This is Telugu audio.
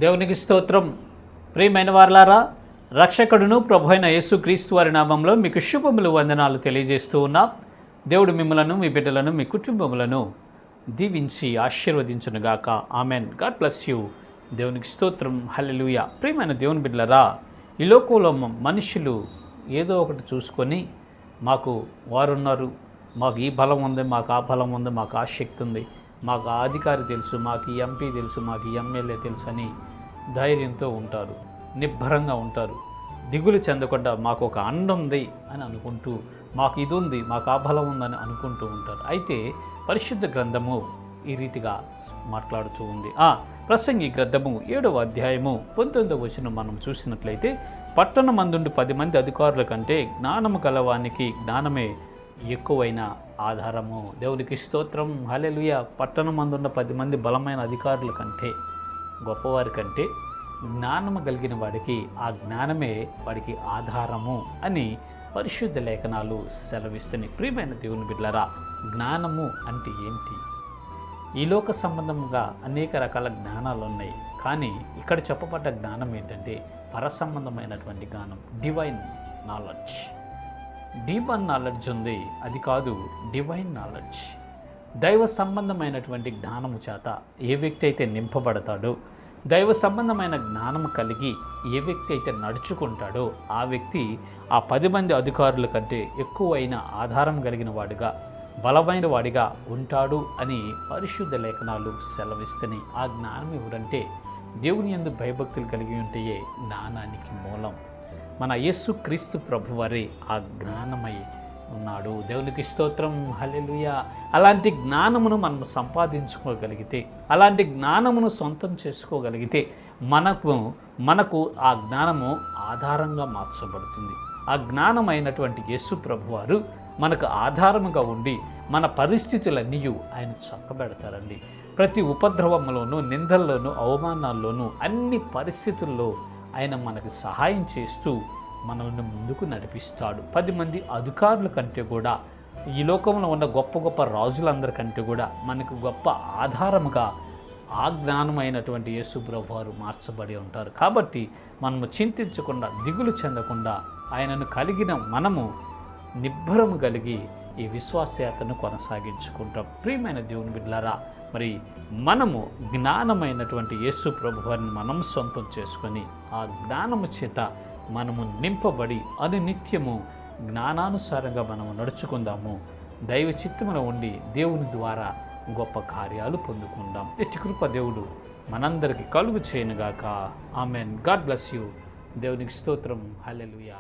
దేవునికి స్తోత్రం. ప్రియమైన వారలారా, రక్షకుడును ప్రభు అయిన యేసుక్రీస్తు వారి నామంలో మీకు శుభములు వందనాలు తెలియజేస్తూ ఉన్నా. దేవుడు మిమ్మలను, మీ బిడ్డలను, మీ కుటుంబములను దీవించి ఆశీర్వదించునుగాక. ఆమెన్. God bless you. దేవునికి స్తోత్రం. హల్లెలూయా. ప్రియమైన దేవుని బిడ్డలారా, ఈ లోకంలో మనుషులు ఏదో ఒకటి చూసుకొని మాకు వారున్నారు, మాకు ఈ బలం ఉంది, మాకు ఆ బలం ఉంది, మాకు ఆ శక్తి ఉంది, మాకు ఆ అధికారి తెలుసు, మాకు ఈ ఎంపీ తెలుసు, మాకు ఈ ఎమ్మెల్యే తెలుసు అని ధైర్యంతో ఉంటారు, నిబ్బరంగా ఉంటారు. దిగులు చెందకుండా మాకు ఒక అండ ఉంది అని అనుకుంటూ, మాకు ఇది ఉంది, మాకు ఆ బలం ఉందని అనుకుంటూ ఉంటారు. అయితే పరిశుద్ధ గ్రంథము ఈ రీతిగా మాట్లాడుతూ ఉంది. ప్రసంగి గ్రంథము 7వ అధ్యాయము 19వ వచనం మనం చూసినట్లయితే, పట్టణమందుండి 10 మంది అధికారుల కంటే జ్ఞానము గలవానికి జ్ఞానమే ఎక్కువైన ఆధారము. దేవునికి స్తోత్రం. హల్లెలూయా. పట్టణమందున్న 10 మంది బలమైన అధికారుల కంటే, గొప్పవారి కంటే జ్ఞానము కలిగిన వాడికి ఆ జ్ఞానమే వాడికి ఆధారము అని పరిశుద్ధ లేఖనాలు సెలవిస్తున్నాయి. ప్రియమైన దేవుని బిడ్డలారా, జ్ఞానము అంటే ఏంటి? ఈ లోక సంబంధంగా అనేక రకాల జ్ఞానాలు ఉన్నాయి, కానీ ఇక్కడ చెప్పబడ్డ జ్ఞానం ఏంటంటే పరసంబంధమైనటువంటి జ్ఞానం, డివైన్ నాలెడ్జ్. డీపర్ నాలెడ్జ్ ఉంది, అది కాదు డివైన్ నాలెడ్జ్. దైవ సంబంధమైనటువంటి జ్ఞానము చేత ఏ వ్యక్తి అయితే నింపబడతాడో, దైవ సంబంధమైన జ్ఞానము కలిగి ఏ వ్యక్తి అయితే నడుచుకుంటాడో ఆ వ్యక్తి ఆ 10 మంది అధికారుల కంటే ఎక్కువైన ఆధారం కలిగిన వాడిగా, బలమైన వాడిగా ఉంటాడు అని పరిశుద్ధ లేఖనాలు సెలవిస్తున్నాయి. ఆ జ్ఞానం ఎవరంటే దేవుని యందు భయభక్తులు కలిగి ఉంటే జ్ఞానానికి మూలం. మన యేసుక్రీస్తు ప్రభువారే ఆ జ్ఞానమై ఉన్నాడు. దేవునికి స్తోత్రం. హల్లెలూయా. అలాంటి జ్ఞానమును మనం సంపాదించుకోగలిగితే, అలాంటి జ్ఞానమును సొంతం చేసుకోగలిగితే మనకు ఆ జ్ఞానము ఆధారంగా మార్చబడుతుంది. ఆ జ్ఞానమైనటువంటి యేసు ప్రభువారు మనకు ఆధారముగా ఉండి మన పరిస్థితులన్నీ ఆయన చక్కబెడతారండి. ప్రతి ఉపద్రవంలోనూ, నిందల్లోనూ, అవమానాల్లోనూ, అన్ని పరిస్థితుల్లో ఆయన మనకు సహాయం చేస్తూ మనల్ని ముందుకు నడిపిస్తాడు. 10 మంది అధికారుల కంటే కూడా, ఈ లోకంలో ఉన్న గొప్ప గొప్ప రాజులందరికంటే కూడా మనకు గొప్ప ఆధారముగా ఆ జ్ఞానమైనటువంటి యేసు ప్రభువారు మార్చబడి ఉంటారు. కాబట్టి మనము చింతించకుండా, దిగులు చెందకుండా ఆయనను కలిగిన మనము నిబ్బరము కలిగి ఈ విశ్వాసయాత్రను కొనసాగించుకుంటాం. ప్రియమైన దేవుని బిడ్డలారా, మరి మనము జ్ఞానమైనటువంటి యేసు ప్రభువారిని మనం సొంతం చేసుకొని ఆ జ్ఞానము చేత మనము నింపబడి అనునిత్యము జ్ఞానానుసారంగా మనము నడుచుకుందాము. దైవ చిత్తమున ఉండి దేవుని ద్వారా గొప్ప కార్యాలు పొందుకుందాం. ఎట్టి కృప దేవుడు మనందరికీ కలుగు చేయనుగాక. ఆమెన్. God bless you. దేవునికి స్తోత్రం. హల్లెలూయా.